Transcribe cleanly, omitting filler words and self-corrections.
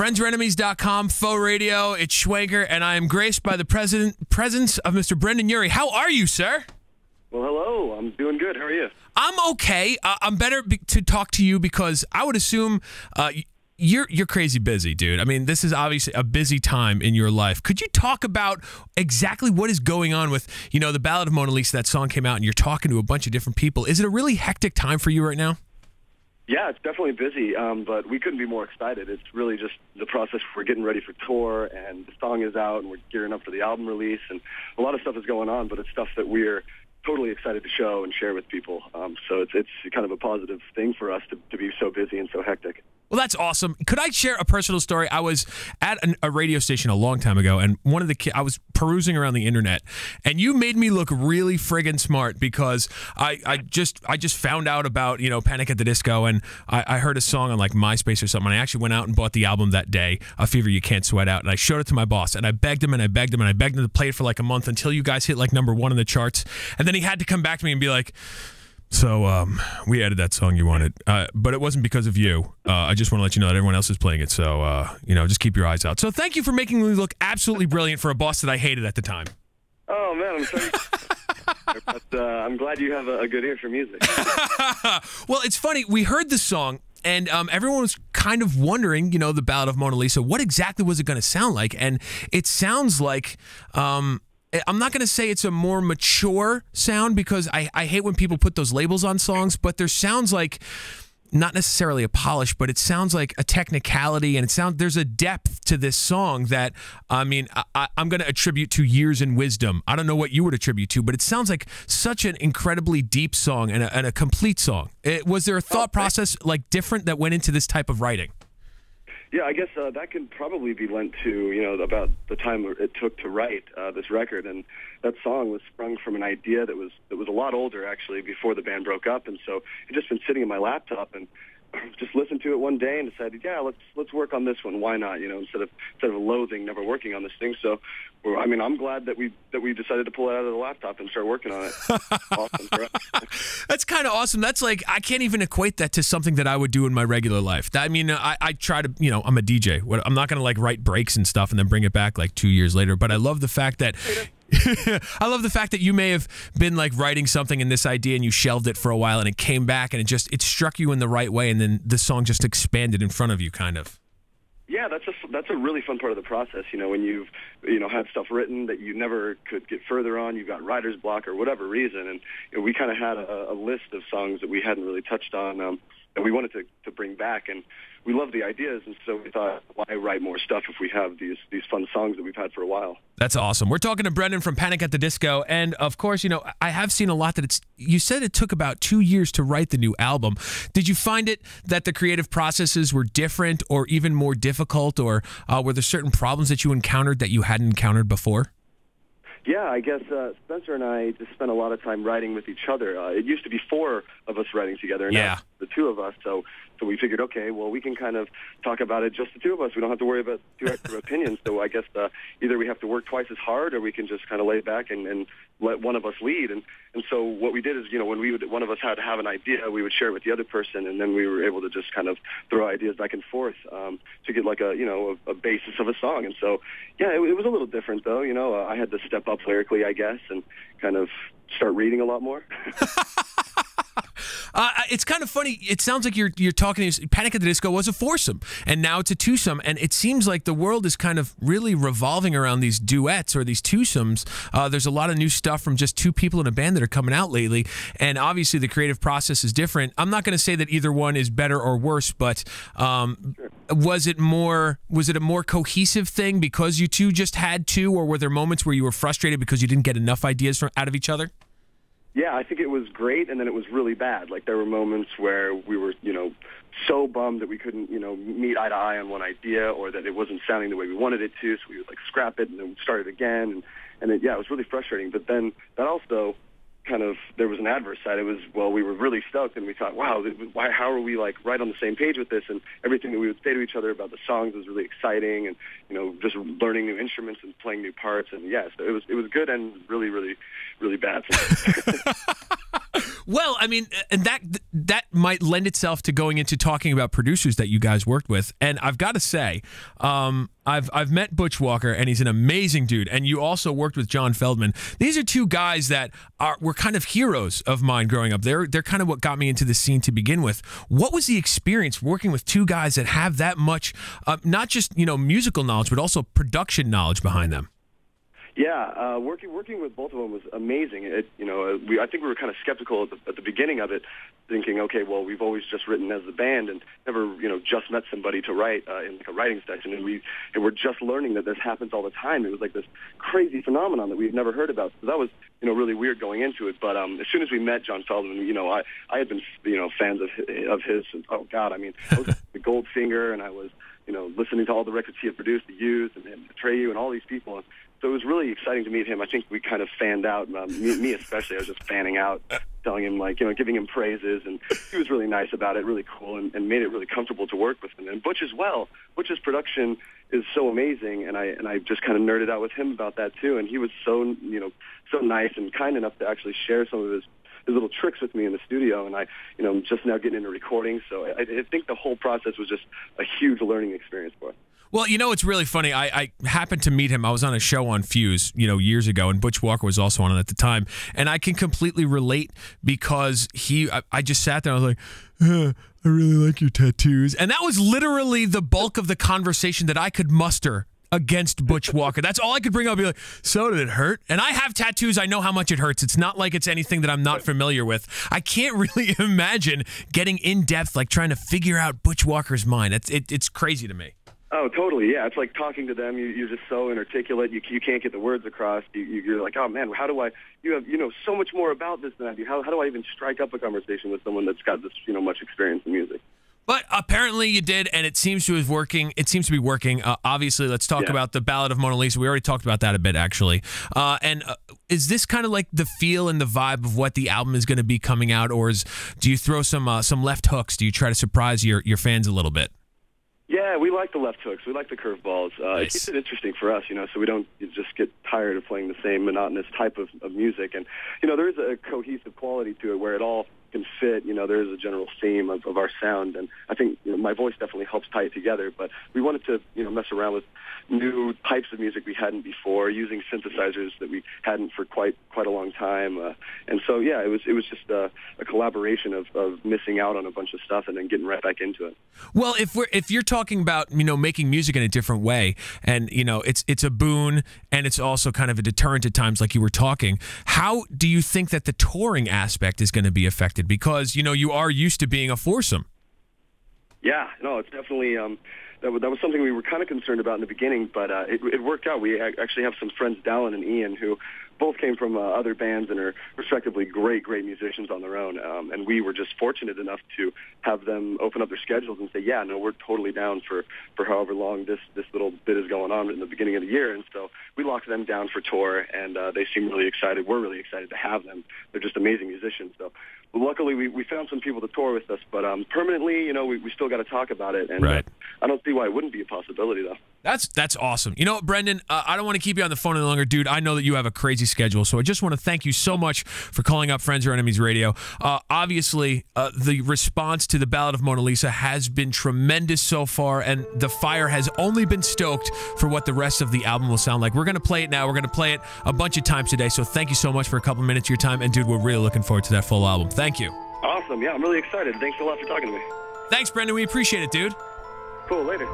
FriendsOrEnemies.com, Faux Radio. It's Schwanker, and I am graced by the presence of Mr. Brendon Urie. How are you, sir? Well, hello. I'm doing good. How are you? I'm okay. I'm better to talk to you because I would assume you're crazy busy, dude. I mean, this is obviously a busy time in your life. Could you talk about exactly what is going on with, the Ballad of Mona Lisa? That song came out, and you're talking to a bunch of different people. Is it a really hectic time for you right now? Yeah, it's definitely busy, but we couldn't be more excited. It's really just the process. We're getting ready for tour, and the song is out, and we're gearing up for the album release, and a lot of stuff is going on, but it's stuff that we're totally excited to show and share with people. So it's kind of a positive thing for us to be so busy and so hectic. Well, that's awesome. Could I share a personal story? I was at a radio station a long time ago, and one of the kids, I was perusing around the internet, and you made me look really friggin' smart because I just found out about Panic at the Disco, and I heard a song on like MySpace or something. And I actually went out and bought the album that day, A Fever You Can't Sweat Out, and I showed it to my boss, and I begged him and I begged him and I begged him to play it for like a month until you guys hit like #1 in the charts, and then he had to come back to me and be like, so we added that song you wanted, but it wasn't because of you. I just want to let you know that everyone else is playing it, so just keep your eyes out. So thank you for making me look absolutely brilliant for a boss that I hated at the time. Oh man, I'm sorry. But I'm glad you have a good ear for music. Well, it's funny. We heard the song, and everyone was kind of wondering, the Ballad of Mona Lisa, what exactly was it going to sound like? And it sounds like I'm not going to say it's a more mature sound because I hate when people put those labels on songs, but there sounds like not necessarily a polish, but it sounds like a technicality, and there's a depth to this song that, I'm going to attribute to years and wisdom. I don't know what you would attribute to, but it sounds like such an incredibly deep song and a complete song. Was there a thought process like different that went into this type of writing? Yeah, I guess that could probably be lent to, about the time it took to write this record. And that song was sprung from an idea that was a lot older, actually, before the band broke up. And so it just been sitting in my laptop and just listened to it one day and decided, yeah, let's work on this one. Why not? Instead of loathing never working on this thing. So, I'm glad that we decided to pull it out of the laptop and start working on it. Awesome for us. That's kind of awesome. That's like, I can't even equate that to something that I would do in my regular life. I try to, I'm a DJ. I'm not going to like write breaks and stuff and then bring it back like 2 years later. But I love the fact that you may have been like writing something in this idea and you shelved it for a while and it came back and it struck you in the right way and then the song just expanded in front of you, kind of. Yeah, that's a really fun part of the process. When you've had stuff written that you never could get further on, you've got writer's block or whatever reason, and we kind of had a list of songs that we hadn't really touched on that we wanted to bring back, and we love the ideas, and so we thought, why write more stuff if we have these fun songs that we've had for a while? That's awesome. We're talking to Brendon from Panic at the Disco, and of course, I have seen a lot that you said it took about 2 years to write the new album. Did you find it that the creative processes were different or even more difficult, or were there certain problems that you encountered that you hadn't encountered before? Yeah, I guess Spencer and I just spent a lot of time writing with each other. It used to be 4 of us writing together, and now the 2 of us. So we figured, okay, well, we can kind of talk about it just the 2 of us. We don't have to worry about 2 extra opinions. So I guess either we have to work twice as hard, or we can just kind of lay back and let one of us lead. And so what we did is, when one of us had to have an idea, we would share it with the other person, and then we were able to just kind of throw ideas back and forth to get like a basis of a song. And so, yeah, it was a little different, though. I had to step up lyrically, I guess, and kind of start reading a lot more. It's kind of funny. It sounds like you're talking. Panic at the Disco was a foursome, and now it's a twosome. And it seems like the world is kind of really revolving around these duets or these twosomes. There's a lot of new stuff from just 2 people in a band that are coming out lately, and obviously the creative process is different. I'm not going to say that either one is better or worse, but was it a more cohesive thing because you two just had 2, or were there moments where you were frustrated because you didn't get enough ideas out of each other? Yeah, I think it was great, and then it was really bad. Like, there were moments where we were, so bummed that we couldn't, meet eye to eye on one idea, or that it wasn't sounding the way we wanted it to, so we would, like, scrap it and then start it again. And it was really frustrating. But then that also kind of, there was an adverse side. It was, well, we were really stoked, and we thought, wow, how are we, like, right on the same page with this? And everything that we would say to each other about the songs was really exciting, and, just learning new instruments and playing new parts. And, yes, it was good and really, really, really bad. Well, I mean, and that might lend itself to going into talking about producers that you guys worked with. And I've got to say, I've met Butch Walker, and he's an amazing dude. And you also worked with John Feldman. These are two guys that were kind of heroes of mine growing up. They're kind of what got me into the scene to begin with. What was the experience working with two guys that have that much, not just musical knowledge, but also production knowledge behind them? Yeah, working with both of them was amazing. I think we were kind of skeptical at the beginning of it, thinking, okay, well, we've always just written as a band and never, just met somebody to write in like a writing session, and we're just learning that this happens all the time. It was like this crazy phenomenon that we've never heard about. So that was, really weird going into it. But as soon as we met John Feldman, I had been, fans of his. Oh God, I mean, I was the Goldfinger, and I was, listening to all the records he had produced, The Used, and Betray You, and all these people. So it was really exciting to meet him. I think we kind of fanned out, me especially. I was just fanning out, telling him, giving him praises, and he was really nice about it, really cool, and made it really comfortable to work with him. And Butch as well. Butch's production is so amazing, and I just kind of nerded out with him about that too. And he was so nice and kind enough to actually share some of his little tricks with me in the studio, and I'm just now getting into recording. So I think the whole process was just a huge learning experience for us. Well, it's really funny. I happened to meet him. I was on a show on Fuse, years ago, and Butch Walker was also on it at the time. And I can completely relate because I just sat there and I was like, I really like your tattoos. And that was literally the bulk of the conversation that I could muster against Butch Walker. That's all I could bring up. Be like, so did it hurt? And I have tattoos. I know how much it hurts. It's not like it's anything that I'm not familiar with. I can't really imagine getting in depth, like trying to figure out Butch Walker's mind. It's crazy to me. Oh, totally. Yeah, it's like talking to them. You're just so inarticulate. You can't get the words across. You're like, oh man, how do I? You have so much more about this than I do. How do I even strike up a conversation with someone that's got this much experience in music? But apparently you did, and it seems to be working. Obviously, let's talk about the Ballad of Mona Lisa. We already talked about that a bit, actually. Is this kind of like the feel and the vibe of what the album is going to be coming out, or do you throw some left hooks? Do you try to surprise your fans a little bit? Yeah, we like the left hooks. We like the curveballs. Nice. It keeps it interesting for us, so we don't just get tired of playing the same monotonous type of music. And, there is a cohesive quality to it where it all can fit. There is a general theme of our sound. And I think my voice definitely helps tie it together. But we wanted to, mess around with new types of music we hadn't before, using synthesizers that we hadn't for quite a long time. And so, yeah, it was just a collaboration of missing out on a bunch of stuff and then getting right back into it. Well, if you're talking about making music in a different way, and it's a boon and it's also kind of a deterrent at times, like you were talking. How do you think that the touring aspect is going to be affected? Because you are used to being a foursome. Yeah, no, it's definitely that was something we were kind of concerned about in the beginning, but it worked out. We actually have some friends, Dallin and Ian, who both came from other bands and are respectively great musicians on their own. And we were just fortunate enough to have them open up their schedules and say, yeah, no, we're totally down for however long this little bit is going on in the beginning of the year. And so we locked them down for tour, and they seem really excited. We're really excited to have them. They're just amazing musicians. So luckily we found some people to tour with us, but permanently, we still got to talk about it. And right. I don't see why it wouldn't be a possibility, though. That's awesome. Brendon, I don't want to keep you on the phone any longer, dude. I know that you have a crazy schedule, so I just want to thank you so much for calling up Friends or Enemies Radio. Obviously, the response to the Ballad of Mona Lisa has been tremendous so far, and the fire has only been stoked for what the rest of the album will sound like. We're going to play it now. We're going to play it a bunch of times today, so thank you so much for a couple minutes of your time, and dude, we're really looking forward to that full album. Thank you. Awesome. Yeah, I'm really excited. Thanks a lot for talking to me. Thanks, Brendon. We appreciate it, dude. Cool. Later.